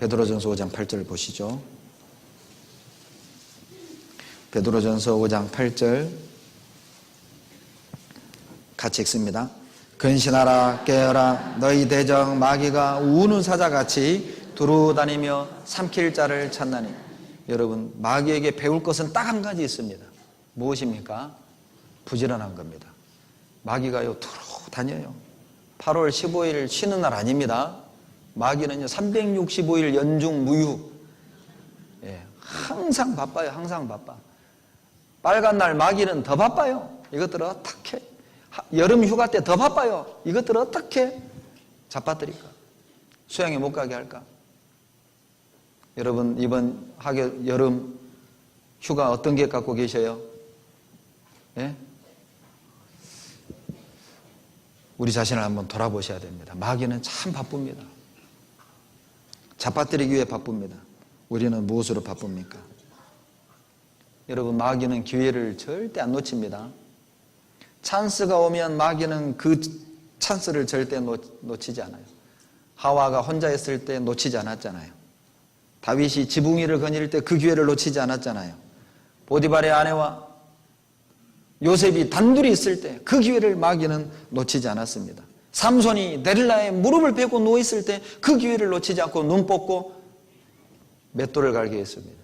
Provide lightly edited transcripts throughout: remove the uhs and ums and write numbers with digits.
베드로전서 5장 8절 보시죠. 베드로전서 5장 8절 같이 읽습니다. 근신하라 깨어라 너희 대적 마귀가 우는 사자같이 두루다니며 삼킬 자를 찾나니. 여러분, 마귀에게 배울 것은 딱 한 가지 있습니다. 무엇입니까? 부지런한 겁니다. 마귀가요 두루 다녀요. 8월 15일 쉬는 날 아닙니다. 마귀는요 365일 연중 무휴. 항상 바빠요. 항상 바빠. 빨간 날 마귀는 더 바빠요. 이것들을 어떻게, 여름 휴가 때 더 바빠요. 이것들을 어떻게 잡아뜨릴까? 수영에 못 가게 할까? 여러분, 이번 여름 휴가 어떤 계획 갖고 계셔요? 예? 우리 자신을 한번 돌아보셔야 됩니다. 마귀는 참 바쁩니다. 잡아뜨리기 위해 바쁩니다. 우리는 무엇으로 바쁩니까? 여러분, 마귀는 기회를 절대 안 놓칩니다. 찬스가 오면 마귀는 그 찬스를 절대 놓치지 않아요. 하와가 혼자 있을 때 놓치지 않았잖아요. 다윗이 지붕 위를 거닐 때 그 기회를 놓치지 않았잖아요. 보디발의 아내와 요셉이 단둘이 있을 때 그 기회를 마귀는 놓치지 않았습니다. 삼손이 데릴라의 무릎을 베고 누워있을 때 그 기회를 놓치지 않고 눈 뽑고 맷돌을 갈게 했습니다.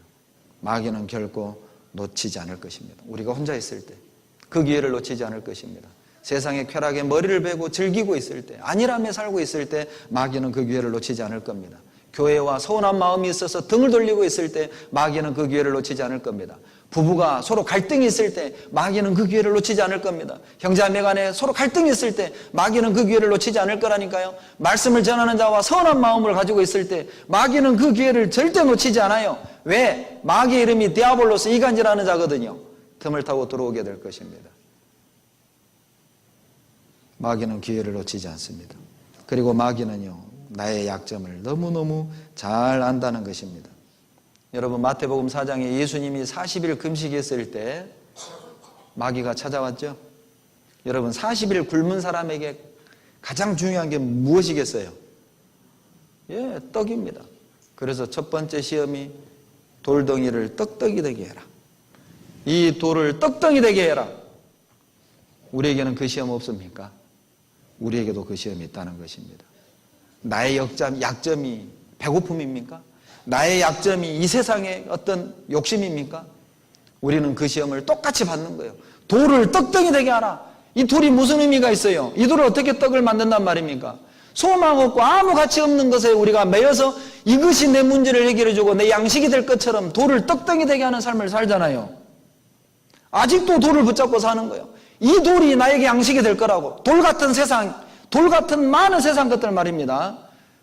마귀는 결코 놓치지 않을 것입니다. 우리가 혼자 있을 때 그 기회를 놓치지 않을 것입니다. 세상의 쾌락에 머리를 베고 즐기고 있을 때, 안일함에 살고 있을 때 마귀는 그 기회를 놓치지 않을 겁니다. 교회와 서운한 마음이 있어서 등을 돌리고 있을 때 마귀는 그 기회를 놓치지 않을 겁니다. 부부가 서로 갈등이 있을 때 마귀는 그 기회를 놓치지 않을 겁니다. 형제자매 간에 서로 갈등이 있을 때 마귀는 그 기회를 놓치지 않을 거라니까요. 말씀을 전하는 자와 서운한 마음을 가지고 있을 때 마귀는 그 기회를 절대 놓치지 않아요. 왜? 마귀의 이름이 디아볼로스, 이간질하는 자거든요. 틈을 타고 들어오게 될 것입니다. 마귀는 기회를 놓치지 않습니다. 그리고 마귀는요, 나의 약점을 너무너무 잘 안다는 것입니다. 여러분, 마태복음 4장에 예수님이 40일 금식했을 때 마귀가 찾아왔죠. 여러분, 40일 굶은 사람에게 가장 중요한 게 무엇이겠어요? 떡입니다. 그래서 첫 번째 시험이 돌덩이를 떡떡이 되게 해라. 이 돌을 떡떡이 되게 해라. 우리에게는 그 시험 없습니까? 우리에게도 그 시험이 있다는 것입니다. 나의 약점이 배고픔입니까? 나의 약점이 이 세상의 어떤 욕심입니까? 우리는 그 시험을 똑같이 받는 거예요. 돌을 떡떡이 되게 하라. 이 돌이 무슨 의미가 있어요? 이 돌을 어떻게 떡을 만든단 말입니까? 소망 없고 아무 가치 없는 것에 우리가 매여서 이것이 내 문제를 해결해주고 내 양식이 될 것처럼 돌을 떡떡이 되게 하는 삶을 살잖아요. 아직도 돌을 붙잡고 사는 거예요. 이 돌이 나에게 양식이 될 거라고. 돌 같은 세상, 돌 같은 많은 세상 것들 말입니다.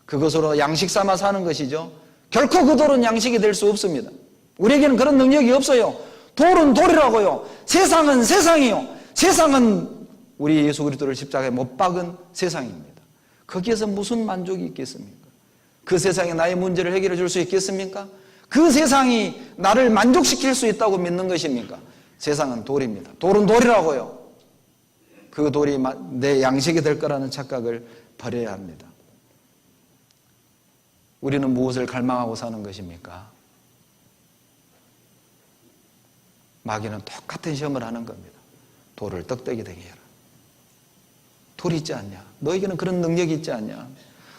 그것으로 양식 삼아 사는 것이죠. 결코 그 돌은 양식이 될 수 없습니다. 우리에게는 그런 능력이 없어요. 돌은 돌이라고요. 세상은 세상이요. 세상은 우리 예수 그리스도를 십자가에 못 박은 세상입니다. 거기에서 무슨 만족이 있겠습니까? 그 세상에 나의 문제를 해결해 줄 수 있겠습니까? 그 세상이 나를 만족시킬 수 있다고 믿는 것입니까? 세상은 돌입니다. 돌은 돌이라고요. 그 돌이 내 양식이 될 거라는 착각을 버려야 합니다. 우리는 무엇을 갈망하고 사는 것입니까? 마귀는 똑같은 시험을 하는 겁니다. 돌을 떡떡이 되게 해라. 돌이 있지 않냐? 너에게는 그런 능력이 있지 않냐?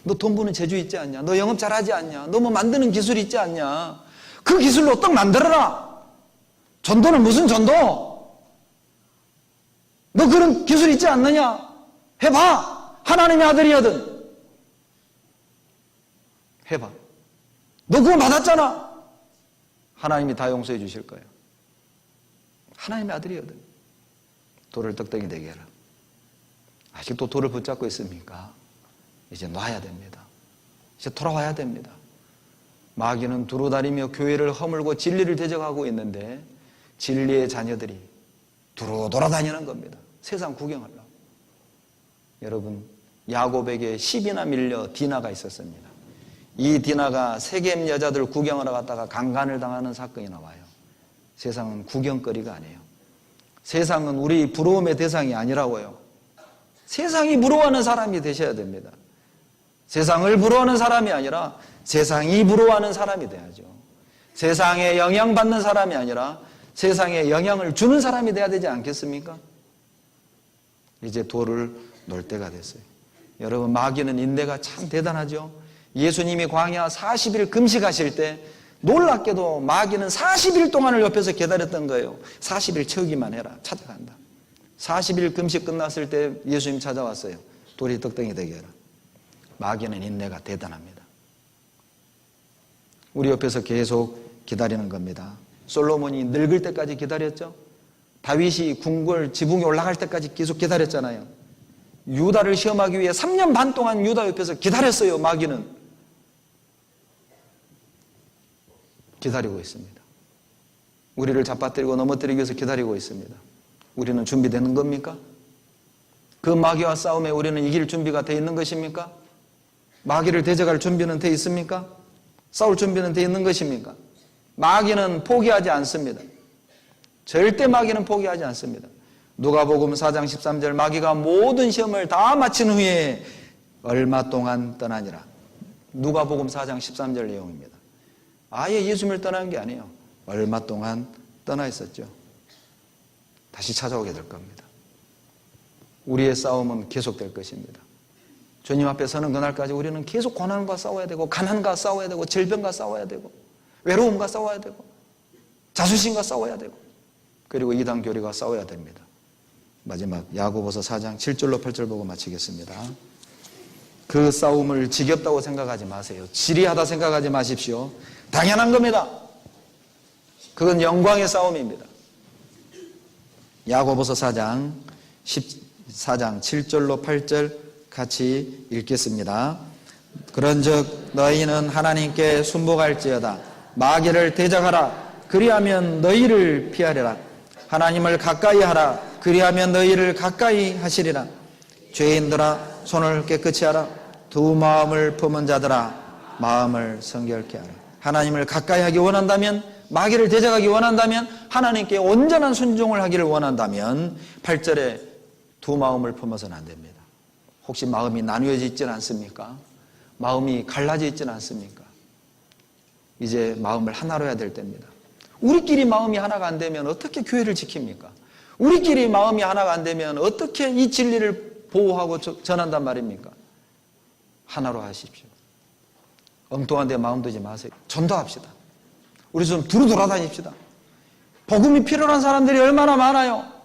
너 돈 버는 재주 있지 않냐? 너 영업 잘하지 않냐? 너 뭐 만드는 기술이 있지 않냐? 그 기술로 떡 만들어라. 전도는 무슨 전도? 너 그런 기술 있지 않느냐? 해봐. 하나님의 아들이거든. 해봐. 너 그거 받았잖아. 하나님이 다 용서해 주실 거예요. 하나님의 아들이거든. 돌을 떡떡이 되게 해라. 아직도 돌을 붙잡고 있습니까? 이제 놔야 됩니다. 이제 돌아와야 됩니다. 마귀는 두루다니며 교회를 허물고 진리를 대적하고 있는데 진리의 자녀들이 두루 돌아다니는 겁니다. 세상 구경하려고. 여러분, 야곱에게 10이나 밀려 디나가 있었습니다. 이 디나가 세겜 여자들 구경하러 갔다가 강간을 당하는 사건이 나와요. 세상은 구경거리가 아니에요. 세상은 우리 부러움의 대상이 아니라고요. 세상이 부러워하는 사람이 되셔야 됩니다. 세상을 부러워하는 사람이 아니라 세상이 부러워하는 사람이 돼야죠. 세상에 영향받는 사람이 아니라 세상에 영향을 주는 사람이 돼야 되지 않겠습니까? 이제 돌을 놓을 때가 됐어요. 여러분, 마귀는 인내가 참 대단하죠. 예수님이 광야 40일 금식하실 때 놀랍게도 마귀는 40일 동안을 옆에서 기다렸던 거예요. 40일 채우기만 해라. 찾아간다. 40일 금식 끝났을 때 예수님 찾아왔어요. 돌이 떡덩이 되게 해라. 마귀는 인내가 대단합니다. 우리 옆에서 계속 기다리는 겁니다. 솔로몬이 늙을 때까지 기다렸죠. 다윗이 궁궐 지붕에 올라갈 때까지 계속 기다렸잖아요. 유다를 시험하기 위해 3년 반 동안 유다 옆에서 기다렸어요. 마귀는 기다리고 있습니다. 우리를 잡아뜨리고 넘어뜨리기 위해서 기다리고 있습니다. 우리는 준비되는 겁니까? 그 마귀와 싸움에 우리는 이길 준비가 돼 있는 것입니까? 마귀를 대적할 준비는 돼 있습니까? 싸울 준비는 돼 있는 것입니까? 마귀는 포기하지 않습니다. 절대 마귀는 포기하지 않습니다. 누가복음 4장 13절, 마귀가 모든 시험을 다 마친 후에 얼마 동안 떠나니라. 누가복음 4장 13절 내용입니다. 아예 예수님을 떠난 게 아니에요. 얼마 동안 떠나 있었죠. 다시 찾아오게 될 겁니다. 우리의 싸움은 계속될 것입니다. 주님 앞에 서는 그날까지 우리는 계속 고난과 싸워야 되고, 가난과 싸워야 되고, 질병과 싸워야 되고, 외로움과 싸워야 되고, 자존심과 싸워야 되고, 그리고 이단 교리가 싸워야 됩니다. 마지막 야고보서 4장 7절로 8절 보고 마치겠습니다. 그 싸움을 지겹다고 생각하지 마세요. 지리하다 생각하지 마십시오. 당연한 겁니다. 그건 영광의 싸움입니다. 야고보서 4장 7절로 8절 같이 읽겠습니다. 그런즉 너희는 하나님께 순복할지어다. 마귀를 대적하라. 그리하면 너희를 피하리라. 하나님을 가까이 하라. 그리하면 너희를 가까이 하시리라. 죄인들아, 손을 깨끗이 하라. 두 마음을 품은 자들아, 마음을 성결케 하라. 하나님을 가까이 하기 원한다면, 마귀를 대적하기 원한다면, 하나님께 온전한 순종을 하기를 원한다면 8절에 두 마음을 품어서는 안 됩니다. 혹시 마음이 나뉘어져 있지는 않습니까? 마음이 갈라져 있지는 않습니까? 이제 마음을 하나로 해야 될 때입니다. 우리끼리 마음이 하나가 안 되면 어떻게 교회를 지킵니까? 우리끼리 마음이 하나가 안 되면 어떻게 이 진리를 보호하고 전한단 말입니까? 하나로 하십시오. 엉뚱한 데 마음 두지 마세요. 전도합시다. 우리 좀 두루 돌아다닙시다. 복음이 필요한 사람들이 얼마나 많아요.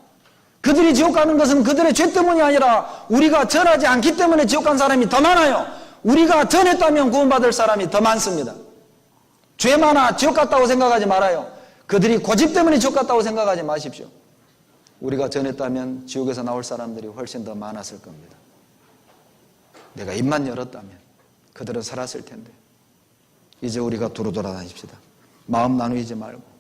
그들이 지옥 가는 것은 그들의 죄 때문이 아니라 우리가 전하지 않기 때문에 지옥 간 사람이 더 많아요. 우리가 전했다면 구원받을 사람이 더 많습니다. 죄 많아 지옥 갔다고 생각하지 말아요. 그들이 고집 때문에 지옥 갔다고 생각하지 마십시오. 우리가 전했다면 지옥에서 나올 사람들이 훨씬 더 많았을 겁니다. 내가 입만 열었다면 그들은 살았을 텐데. 이제 우리가 두루 돌아다닙시다. 마음 나누지 말고